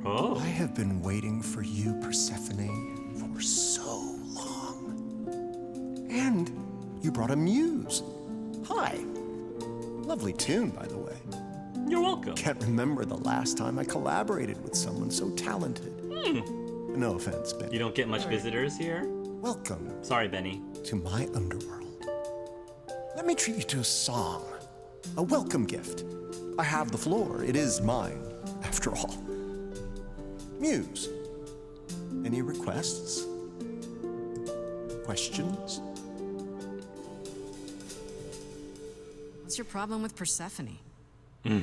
Oh. I have been waiting for you, Persephone, for so long. And you brought a muse. Hi. Lovely tune, by the way. You're welcome. Can't remember the last time I collaborated with someone so talented. No offense, Benny. You don't get much visitors here? Welcome Sorry, Benny. to my underworld. Let me treat you to a song. A welcome gift. I have the floor. It is mine, after all. Muse. Any requests? Questions? What's your problem with Persephone? Do,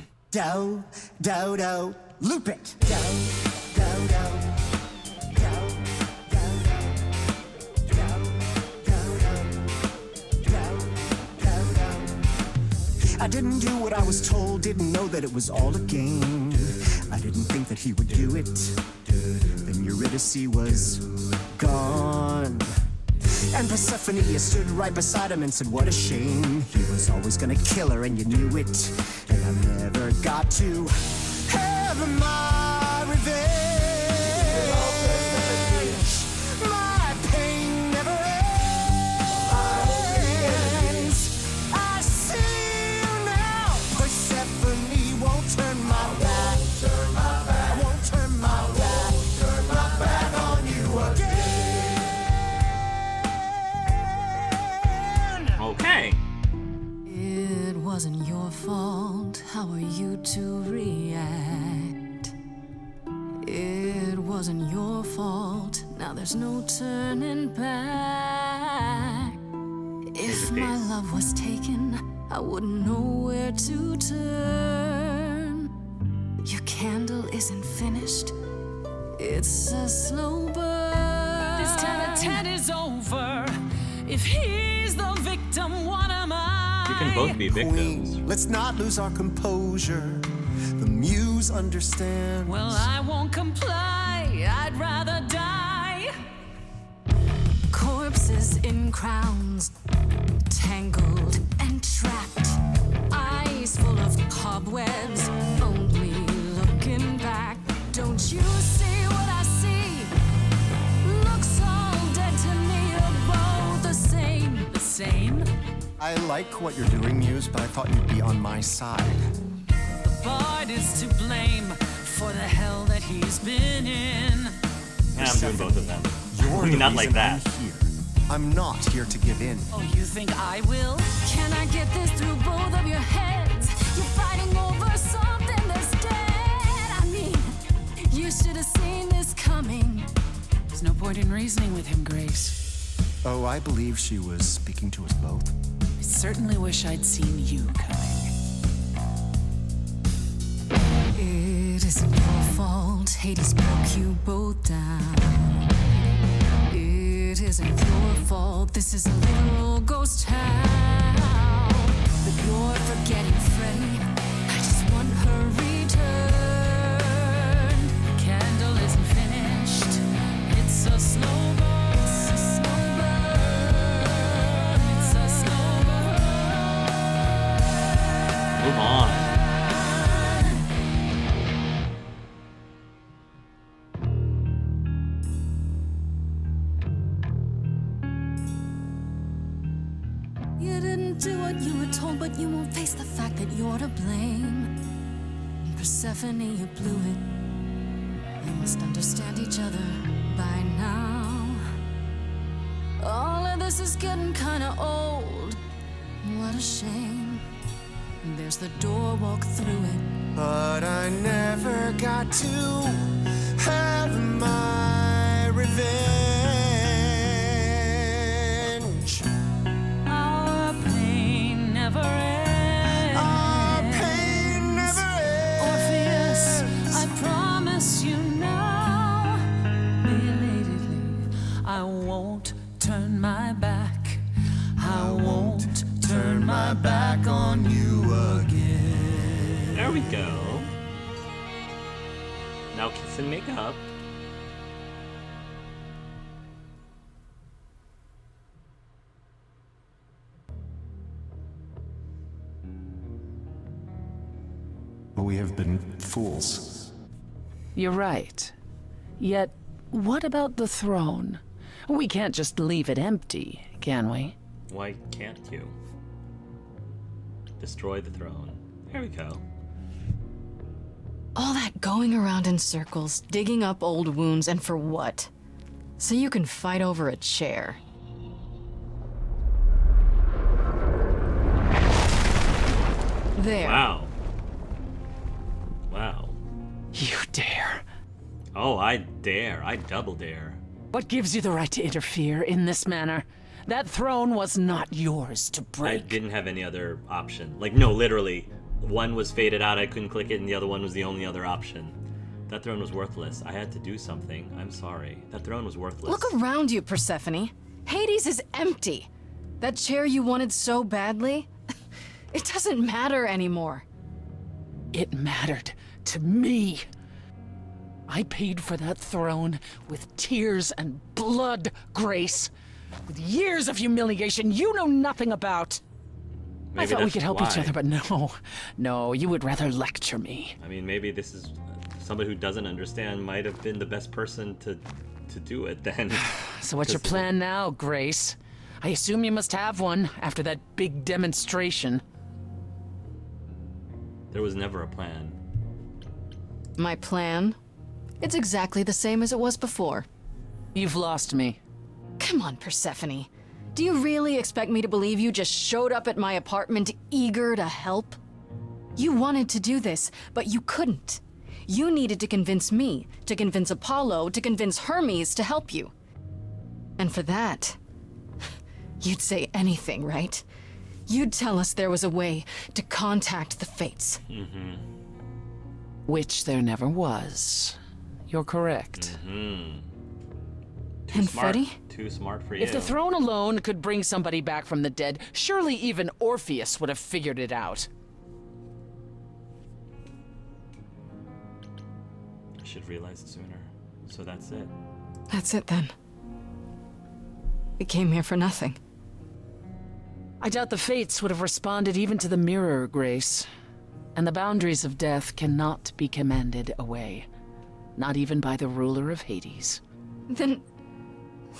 do, do, loop it. Do, do, do. I didn't do what I was told, didn't know that it was all a game. I didn't think that he would do it. Then Eurydice was gone. And Persephone stood right beside him and said, what a shame. He was always gonna kill her and you knew it. And I never got to have my revenge. My pain never ends. I see you now. Persephone won't turn my back. I won't turn my back on you again. Okay. It wasn't your fault. How are you to react? It wasn't your fault. Now there's no turning back. If my love was taken, I wouldn't know where to turn. Your candle isn't finished. It's a slow burn. This tete-a-tete is over. If he's the victim, what am I? You can both be victims. Queen, let's not lose our composure. The muse understands. Well, I won't comply. I'd rather die. Corpses in crowns, tangled and trapped. Eyes full of cobwebs, only looking back. Don't you see what I see? Looks all dead to me, you're both the same. The same? I like what you're doing, Muse, but I thought you'd be on my side. The bard is to blame for the hell that he's been in. And I'm doing both of them. You're the Not like reason that. I'm here. I'm not here to give in. Oh, you think I will? Can I get this through both of your heads? You're fighting over something that's dead. I mean, you should have seen this coming. There's no point in reasoning with him, Grace. Oh, I believe she was speaking to us both. I certainly wish I'd seen you coming. It isn't your fault. Hades broke you both down. It isn't your fault. This is a literal ghost town. But you're forgetting Freddie. I just want her returned. The candle isn't finished. It's a slow burn. It's a slow burn. It's a slow burn. Move on. You didn't do what you were told, but you won't face the fact that you're to blame. Persephone, you blew it. You must understand each other by now. All of this is getting kinda old. What a shame. There's the door, walk through it. But I never got to have my revenge. Our pain never ends. Our pain never ends. Orpheus, I promise you now, belatedly, I won't turn my back. I won't turn my back on you again. There we go. Now kiss and make up. We have been fools. You're right. Yet, what about the throne? We can't just leave it empty, can we? Why can't you? Destroy the throne. There we go. All that going around in circles, digging up old wounds, and for what? So you can fight over a chair. There. Wow. Wow. You dare. Oh, I dare. I double dare. What gives you the right to interfere in this manner? That throne was not yours to I break. didn't have any other option. Like, no, literally. One was faded out, I couldn't click it, and the other one was the only other option. That throne was worthless. I had to do something. I'm sorry. That throne was worthless. Look around you, Persephone. Hades is empty. That chair you wanted so badly, it doesn't matter anymore. It mattered to me. I paid for that throne with tears and blood, Grace. With years of humiliation you know nothing about. I thought we could help each other, but no, you would rather lecture me. I mean, maybe this is somebody who doesn't understand might have been the best person to do it then. So what's your plan now, Grace? I assume you must have one after that big demonstration. There was never a plan. My plan? It's exactly the same as it was before. You've lost me. Come on, Persephone. Do you really expect me to believe you just showed up at my apartment eager to help? You wanted to do this, but you couldn't. You needed to convince me, to convince Apollo, to convince Hermes to help you. And for that, you'd say anything, right? You'd tell us there was a way to contact the fates. Mm-hmm. Which there never was. You're correct. Mm-hmm. And Smart. Freddy? Too smart for you. If the throne alone could bring somebody back from the dead, surely even Orpheus would have figured it out. I should realize it sooner. So that's it. That's it then. We came here for nothing. I doubt the fates would have responded even to the mirror, Grace. And the boundaries of death cannot be commanded away. Not even by the ruler of Hades. Then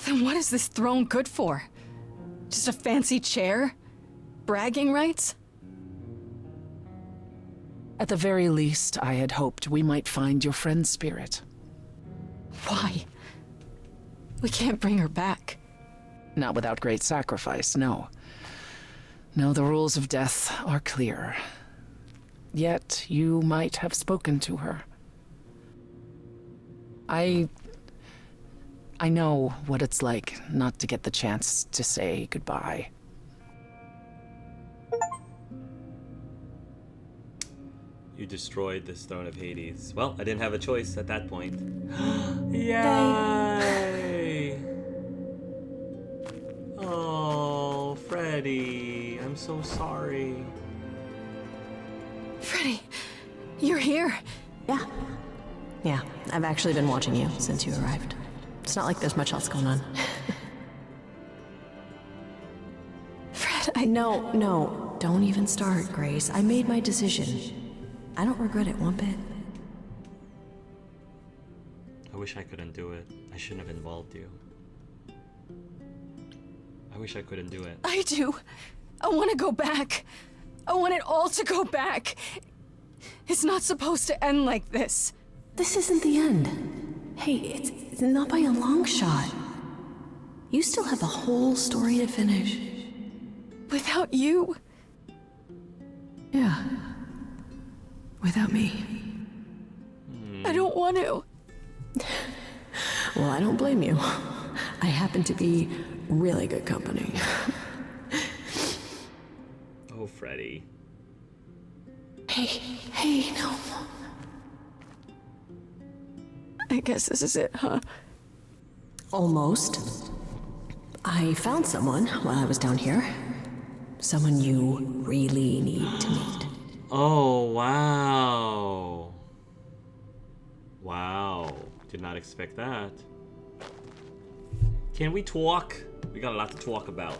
what is this throne good for? Just a fancy chair? Bragging rights? At the very least, I had hoped we might find your friend's spirit. Why? We can't bring her back. Not without great sacrifice, no. No, the rules of death are clear. Yet, you might have spoken to her. I know what it's like not to get the chance to say goodbye. You destroyed this throne of Hades. Well, I didn't have a choice at that point. Yay! Oh, Freddy. I'm so sorry. Freddy, you're here. Yeah, I've actually been watching you since you arrived. It's not like there's much else going on. Fred, No, don't even start, Grace. I made my decision. I don't regret it one bit. I wish I couldn't do it. I shouldn't have involved you. I wish I couldn't do it. I do. I want to go back. I want it all to go back. It's not supposed to end like this. This isn't the end. Hey, it's not by a long shot. You still have a whole story to finish. Without you? Yeah. Without me. I don't want to. Well, I don't blame you. I happen to be really good company. Oh, Freddy. Hey, no. I guess this is it, huh? Almost. I found someone while I was down here. Someone you really need to meet. Oh, wow. Wow. Did not expect that. Can we talk? We got a lot to talk about.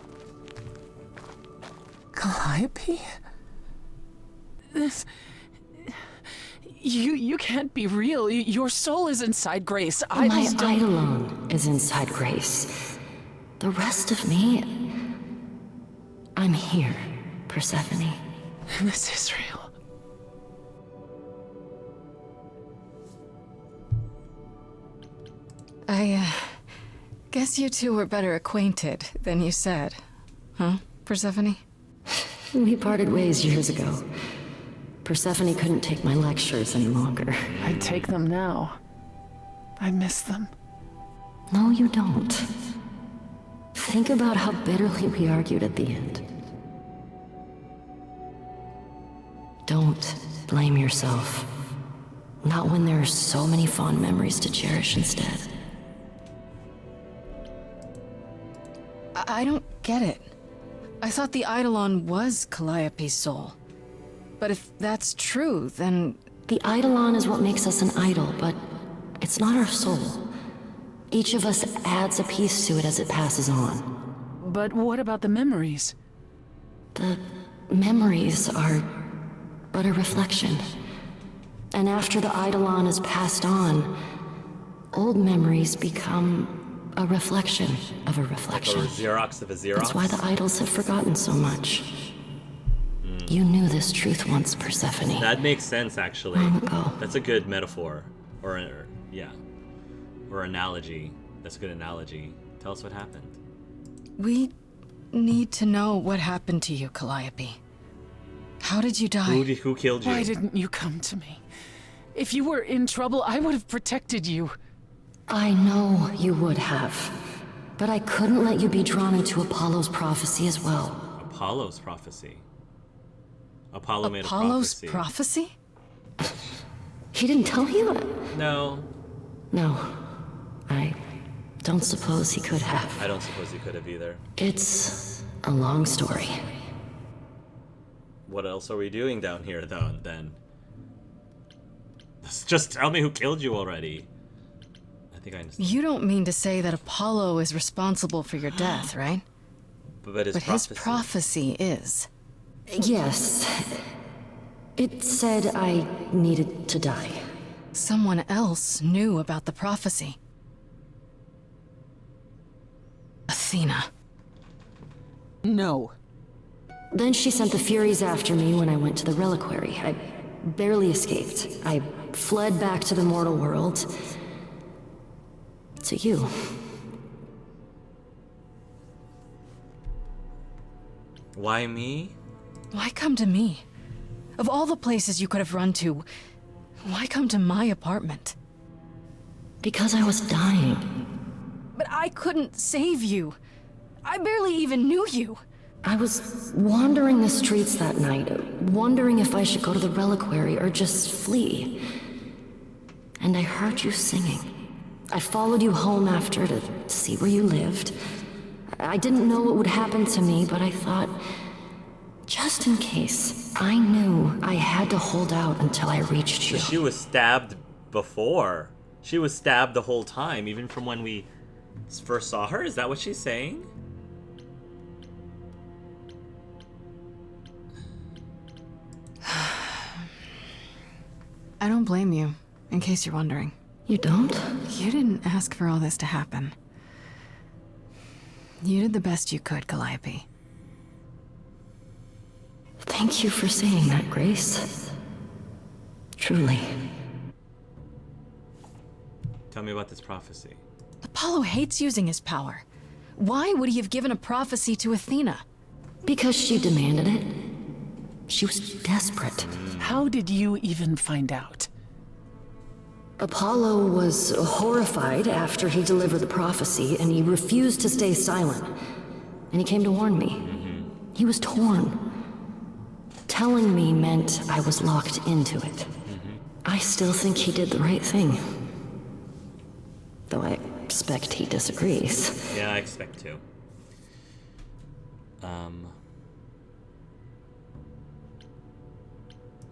Calliope? You can't be real. Your soul is inside Grace. I My just don't... Eidolon is inside Grace. The rest of me... I'm here, Persephone. This is real. I guess you two were better acquainted than you said. Huh, Persephone? We parted ways years ago. Persephone couldn't take my lectures any longer. I'd take them now. I miss them. No, you don't. Think about how bitterly we argued at the end. Don't blame yourself. Not when there are so many fond memories to cherish instead. I don't get it. I thought the Eidolon was Calliope's soul. But if that's true, then... The Eidolon is what makes us an idol, but it's not our soul. Each of us adds a piece to it as it passes on. But what about the memories? The memories are but a reflection. And after the Eidolon is passed on, old memories become a reflection of a reflection. Or a Xerox of a Xerox? That's why the idols have forgotten so much. You knew this truth once, Persephone. That makes sense, actually. Long ago. That's a good metaphor. Yeah. Or analogy. That's a good analogy. Tell us what happened. We need to know what happened to you, Calliope. How did you die? Who killed you? Why didn't you come to me? If you were in trouble, I would have protected you. I know you would have. But I couldn't let you be drawn into Apollo's prophecy as well. Apollo's prophecy. Apollo made a Apollo's prophecy. prophecy? He didn't tell you? No. No. I don't suppose he could have. I don't suppose he could have either. It's a long story. What else are we doing down here, though, then? Just tell me who killed you already. I think I understand. You don't mean to say that Apollo is responsible for your death, right? But his But prophecy. his prophecy is. Yes. It said I needed to die. Someone else knew about the prophecy. Athena. No. Then she sent the Furies after me when I went to the reliquary. I barely escaped. I fled back to the mortal world. To you. Why me? Why come to me? Of all the places you could have run to, why come to my apartment? Because I was dying. But I couldn't save you. I barely even knew you. I was wandering the streets that night, wondering if I should go to the reliquary or just flee. And I heard you singing. I followed you home after to see where you lived. I didn't know what would happen to me, but I thought, just in case, I knew I had to hold out until I reached you. She was stabbed before. She was stabbed the whole time, even from when we first saw her? Is that what she's saying? I don't blame you, in case you're wondering. You don't? You didn't ask for all this to happen. You did the best you could, Calliope. Thank you for saying that, Grace. Truly. Tell me about this prophecy. Apollo hates using his power. Why would he have given a prophecy to Athena? Because she demanded it. She was desperate. How did you even find out? Apollo was horrified after he delivered the prophecy, and he refused to stay silent. And he came to warn me. He was torn. Telling me meant I was locked into it. I still think he did the right thing. Though I expect he disagrees. Yeah, I expect to.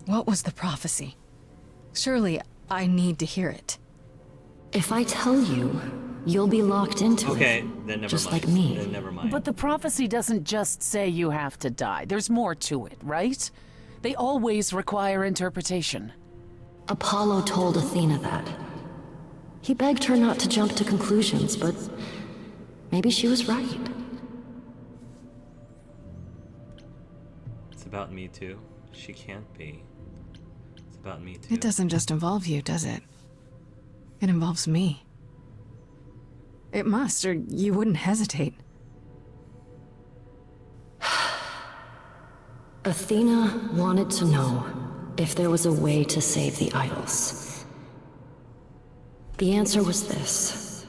What was the prophecy? Surely I need to hear it. If I tell you, you'll be locked into Okay, it. then never Just mind. like me. Then never mind. But the prophecy doesn't just say you have to die. There's more to it, right? They always require interpretation. Apollo told Athena that. He begged her not to jump to conclusions, but maybe she was right. It's about me too. She can't be. It's about me too. It doesn't just involve you, does it? It involves me. It must, or you wouldn't hesitate. Athena wanted to know if there was a way to save the idols. The answer was this.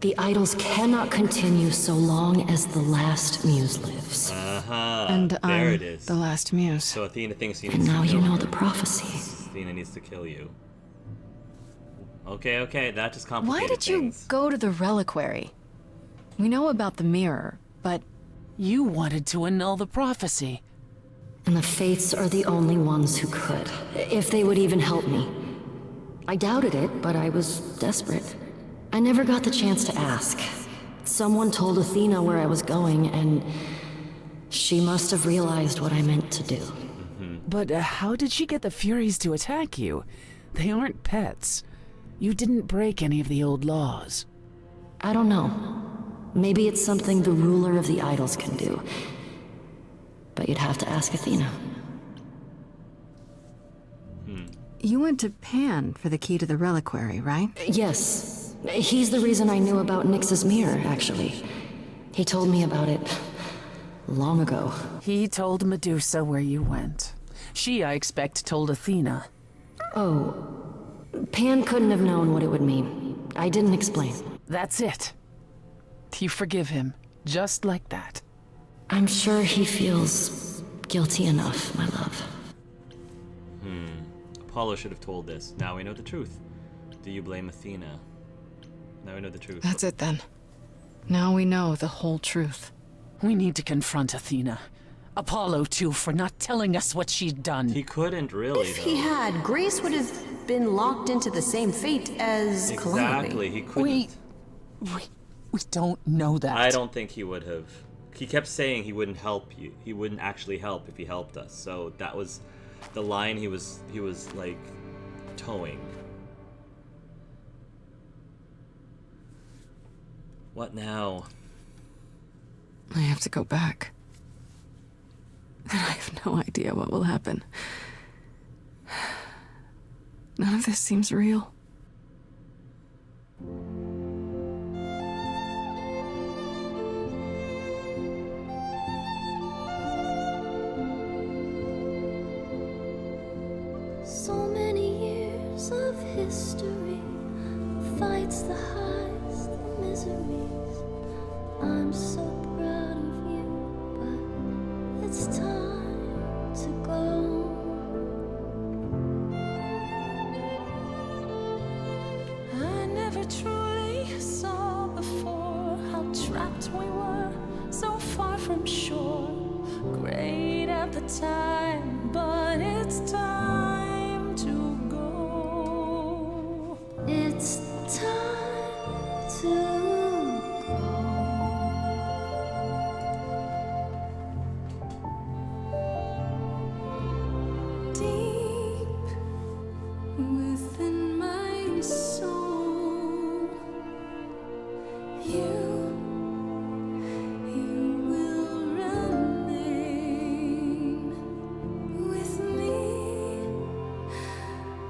The idols cannot continue so long as the last muse lives. And there I'm it is. the last muse. So Athena thinks he And needs now to you kill know her. the prophecy. Athena needs to kill you. Okay, that just complicated Why did you things. go to the reliquary? We know about the mirror, but You wanted to annul the prophecy. And the Fates are the only ones who could, if they would even help me. I doubted it, but I was desperate. I never got the chance to ask. Someone told Athena where I was going, and she must have realized what I meant to do. But how did she get the Furies to attack you? They aren't pets. You didn't break any of the old laws. I don't know. Maybe it's something the ruler of the idols can do. But you'd have to ask Athena. you went to Pan for the key to the reliquary, right? Yes. He's the reason I knew about Nyx's mirror, actually. He told me about it long ago. He told Medusa where you went. She, I expect, told Athena. Oh, Pan couldn't have known what it would mean. I didn't explain. That's it. You forgive him, just like that. I'm sure he feels guilty enough, my love. Apollo should have told this. Now we know the truth. Do you blame Athena? Now we know the truth. That's it then. Now we know the whole truth. We need to confront Athena. Apollo, too, for not telling us what she'd done. He couldn't really, If though. he had, Grace would have been locked into the same fate as Exactly, Calamity. he couldn't. We don't know that. I don't think he would have. He kept saying he wouldn't help you. He wouldn't actually help if he helped us. So that was the line he was like towing. What now? I have to go back. And I have no idea what will happen. None of this seems real. So many years of history, fights, the highs, the miseries. I'm so proud of you, but it's time to go. I never truly saw before how trapped we were, so far from shore. Great at the time, but it's time to go. It's time to go. Deep within my soul, you will remain with me,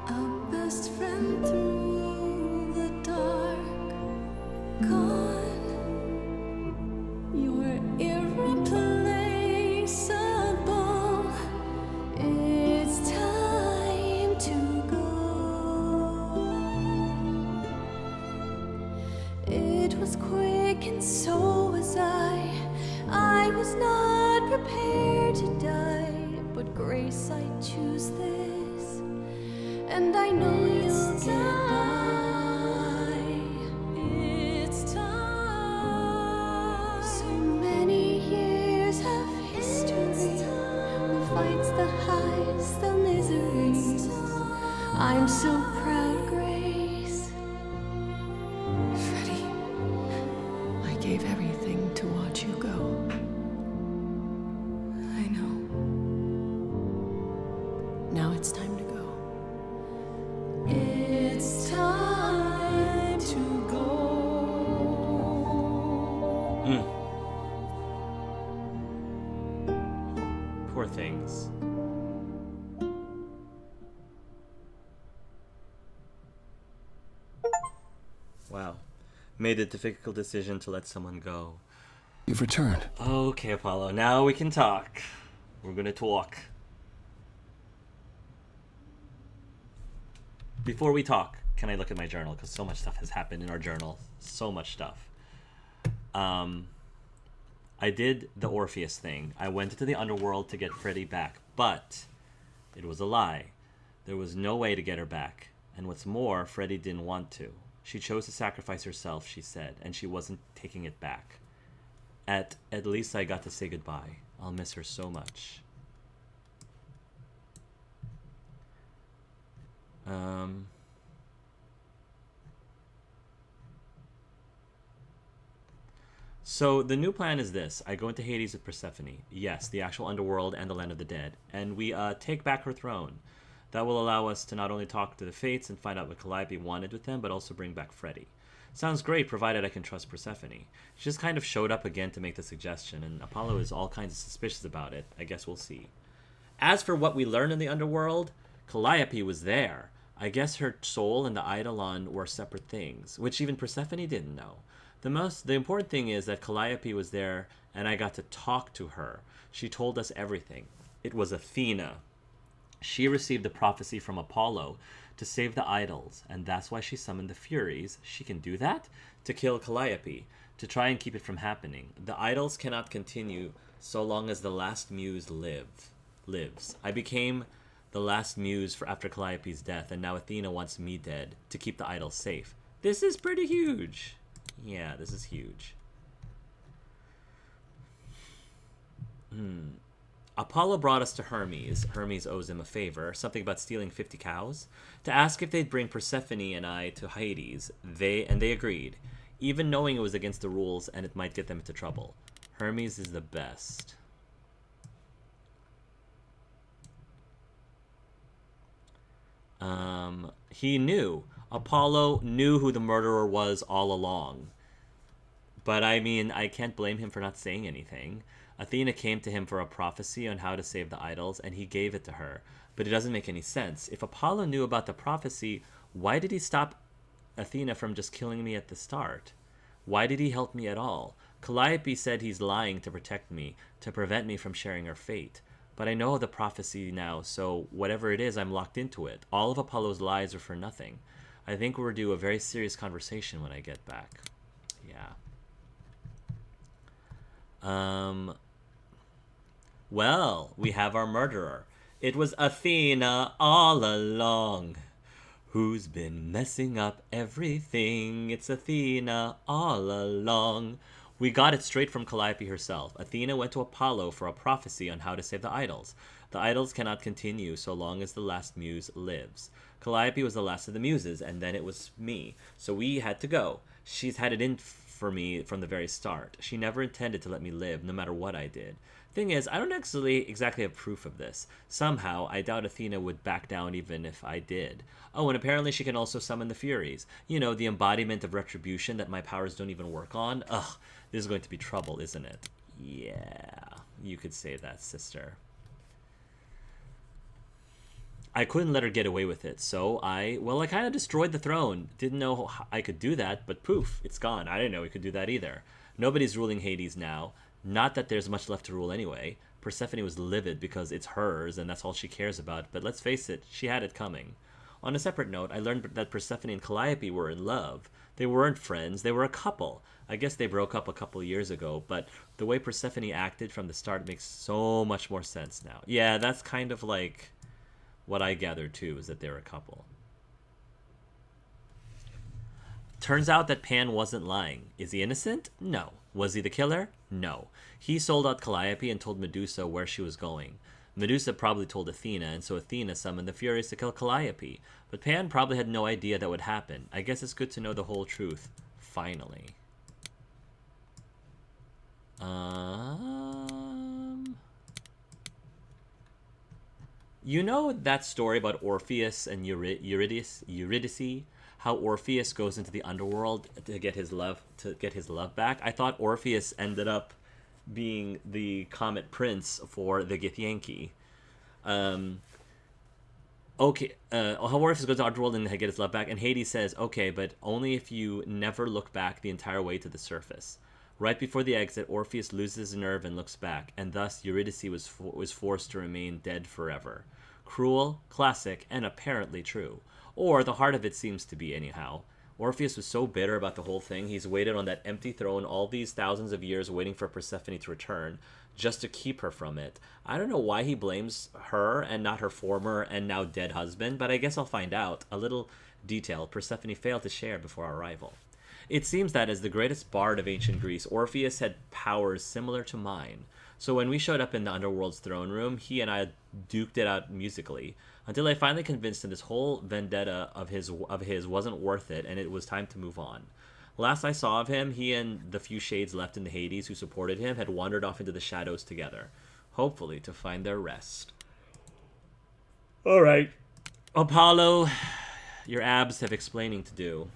a best friend through the dark. Gone, you're irreplaceable. It's time to go. It was quick and so was I was not prepared to die, but Grace, I choose this, and I know you'll get by. It's time. So many years of history, the fights, the highs, the miseries. I'm so proud, Grace. Freddie, I gave everything to watch you go. I know. Now it's time to go. Poor things. Wow. Made the difficult decision to let someone go. You've returned. Okay, Apollo. Now we can talk. We're gonna talk. Before we talk, can I look at my journal? Because so much stuff has happened in our journal. So much stuff. I did the Orpheus thing. I went into the underworld to get Freddy back, but it was a lie. There was no way to get her back. And what's more, Freddy didn't want to. She chose to sacrifice herself, she said, and she wasn't taking it back. At least I got to say goodbye. I'll miss her so much. So the new plan is this. I go into Hades with Persephone. Yes, the actual underworld and the land of the dead. And we take back her throne. That will allow us to not only talk to the Fates and find out what Calliope wanted with them, but also bring back Freddy. Sounds great, provided I can trust Persephone. She just kind of showed up again to make the suggestion, and Apollo is all kinds of suspicious about it. I guess we'll see. As for what we learned in the underworld, Calliope was there. I guess her soul and the Eidolon were separate things, which even Persephone didn't know. The important thing is that Calliope was there, and I got to talk to her. She told us everything. It was Athena. She received the prophecy from Apollo to save the idols, and that's why she summoned the Furies. She can do that? To kill Calliope, to try and keep it from happening. The idols cannot continue so long as the last muse lives. I became the last muse for after Calliope's death, and now Athena wants me dead to keep the idols safe. This is pretty huge. Yeah, this is huge. Apollo brought us to Hermes. Hermes owes him a favor, something about stealing 50 cows, to ask if they'd bring Persephone and I to Hades. They agreed, even knowing it was against the rules and it might get them into trouble. Hermes is the best. He knew. Apollo knew who the murderer was all along. But I mean, I can't blame him for not saying anything. Athena came to him for a prophecy on how to save the idols, and he gave it to her. But it doesn't make any sense. If Apollo knew about the prophecy, why did he stop Athena from just killing me at the start? Why did he help me at all? Calliope said he's lying to protect me, to prevent me from sharing her fate. But I know the prophecy now, so whatever it is, I'm locked into it. All of Apollo's lies are for nothing. I think we're due a very serious conversation when I get back. Yeah. Well, we have our murderer. It was Athena all along. Who's been messing up everything? It's Athena all along. We got it straight from Calliope herself. Athena went to Apollo for a prophecy on how to save the idols. The idols cannot continue so long as the last muse lives. Calliope was the last of the muses, and then it was me. So we had to go. She's had it in for me from the very start. She never intended to let me live, no matter what I did. Thing is, I don't exactly have proof of this. Somehow, I doubt Athena would back down even if I did. Oh, and apparently she can also summon the Furies. You know, the embodiment of retribution that my powers don't even work on. Ugh, this is going to be trouble, isn't it? Yeah, you could say that, sister. I couldn't let her get away with it, so I kind of destroyed the throne. Didn't know I could do that, but poof, it's gone. I didn't know we could do that either. Nobody's ruling Hades now. Not that there's much left to rule anyway. Persephone was livid because it's hers and that's all she cares about, but let's face it, she had it coming. On a separate note, I learned that Persephone and Calliope were in love. They weren't friends, they were a couple. I guess they broke up a couple years ago, but the way Persephone acted from the start makes so much more sense now. Yeah, that's kind of like what I gathered too, is that they're a couple. Turns out that Pan wasn't lying. Is he innocent? No. Was he the killer? No. He sold out Calliope and told Medusa where she was going. Medusa probably told Athena, and so Athena summoned the Furies to kill Calliope. But Pan probably had no idea that would happen. I guess it's good to know the whole truth. Finally. You know that story about Orpheus and Eurydice? How Orpheus goes into the underworld to get his love back? I thought Orpheus ended up being the Comet Prince for the Githyanki. Okay, Orpheus goes to our world and get his love back, and Hades says, okay, but only if you never look back the entire way to the surface. Right before the exit, Orpheus loses his nerve and looks back, and thus Eurydice was forced to remain dead forever. Cruel, classic, and apparently true. Or the heart of it seems to be, anyhow. Orpheus was so bitter about the whole thing, he's waited on that empty throne all these thousands of years waiting for Persephone to return, just to keep her from it. I don't know why he blames her and not her former and now dead husband, but I guess I'll find out. A little detail Persephone failed to share before our arrival. It seems that as the greatest bard of ancient Greece, Orpheus had powers similar to mine. So when we showed up in the Underworld's throne room, he and I duked it out musically, until I finally convinced him this whole vendetta of his wasn't worth it, and it was time to move on. Last I saw of him, he and the few shades left in the Hades who supported him had wandered off into the shadows together, hopefully to find their rest. All right. Apollo, your abs have explaining to do.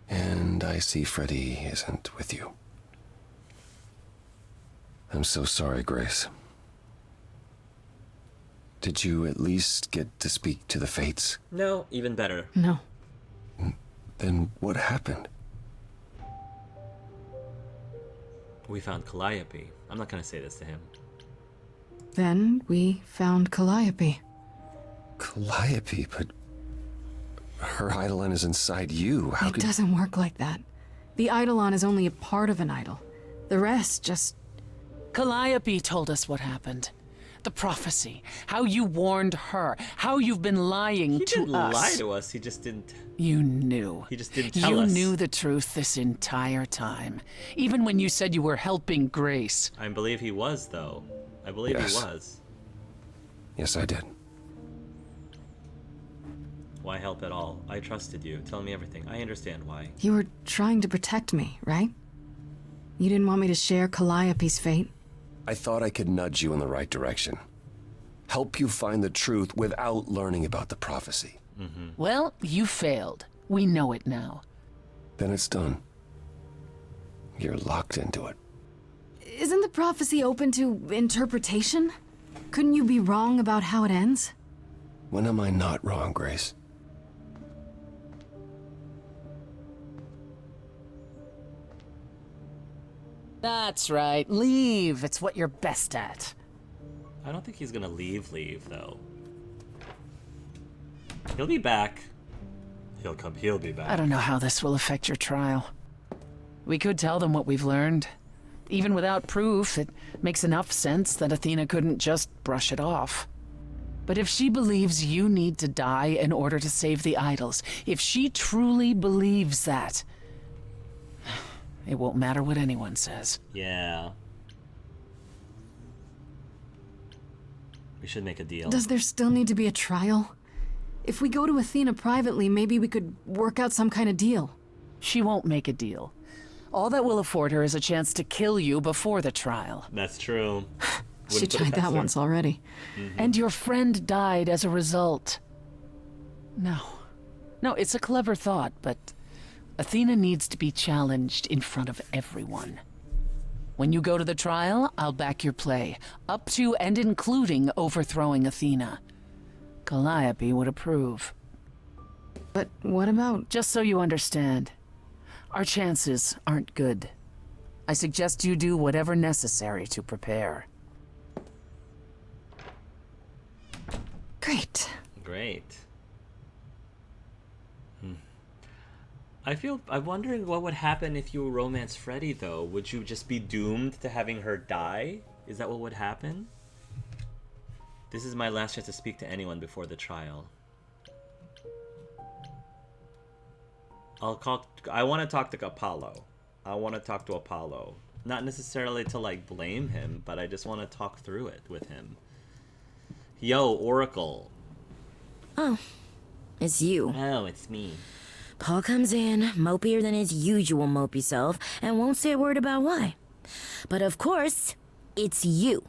And I see Freddy isn't with you. I'm so sorry, Grace. Did you at least get to speak to the Fates? No, even better. No. Then what happened? We found Calliope. I'm not going to say this to him. Then we found Calliope. Calliope, but her Eidolon is inside you. How It could... doesn't work like that. The Eidolon is only a part of an idol. The rest just... Calliope told us what happened. The prophecy. How you warned her. How you've been lying He to didn't us. lie to us. He just didn't. You knew. He just didn't tell us. You knew the truth this entire time. Even when you said you were helping Grace. I believe he was, though. I believe Yes. he was. Yes, I did. Why help at all? I trusted you. Tell me everything. I understand why. You were trying to protect me, right? You didn't want me to share Calliope's fate? I thought I could nudge you in the right direction. Help you find the truth without learning about the prophecy. Well, you failed. We know it now. Then it's done. You're locked into it. Isn't the prophecy open to interpretation? Couldn't you be wrong about how it ends? When am I not wrong, Grace? That's right. Leave. It's what you're best at. I don't think he's gonna leave, though. He'll be back. He'll be back. I don't know how this will affect your trial. We could tell them what we've learned. Even without proof, it makes enough sense that Athena couldn't just brush it off. But if she believes you need to die in order to save the idols, if she truly believes that, it won't matter what anyone says. Yeah. We should make a deal. Does there still need to be a trial? If we go to Athena privately, maybe we could work out some kind of deal. She won't make a deal. All that will afford her is a chance to kill you before the trial. That's true. She Wouldn't put it tried past that her. once already. And your friend died as a result. No, it's a clever thought, but Athena needs to be challenged in front of everyone. When you go to the trial, I'll back your play, up to and including overthrowing Athena. Calliope would approve. But what about... Just so you understand, our chances aren't good. I suggest you do whatever necessary to prepare. Great. Great. I'm wondering what would happen if you romance Freddy, though. Would you just be doomed to having her die? Is that what would happen? This is my last chance to speak to anyone before the trial. I want to talk to Apollo. Not necessarily to, like, blame him, but I just want to talk through it with him. Yo, Oracle. Oh, it's you. Oh, it's me. Paul comes in, mopier than his usual mopey self, and won't say a word about why. But of course, it's you.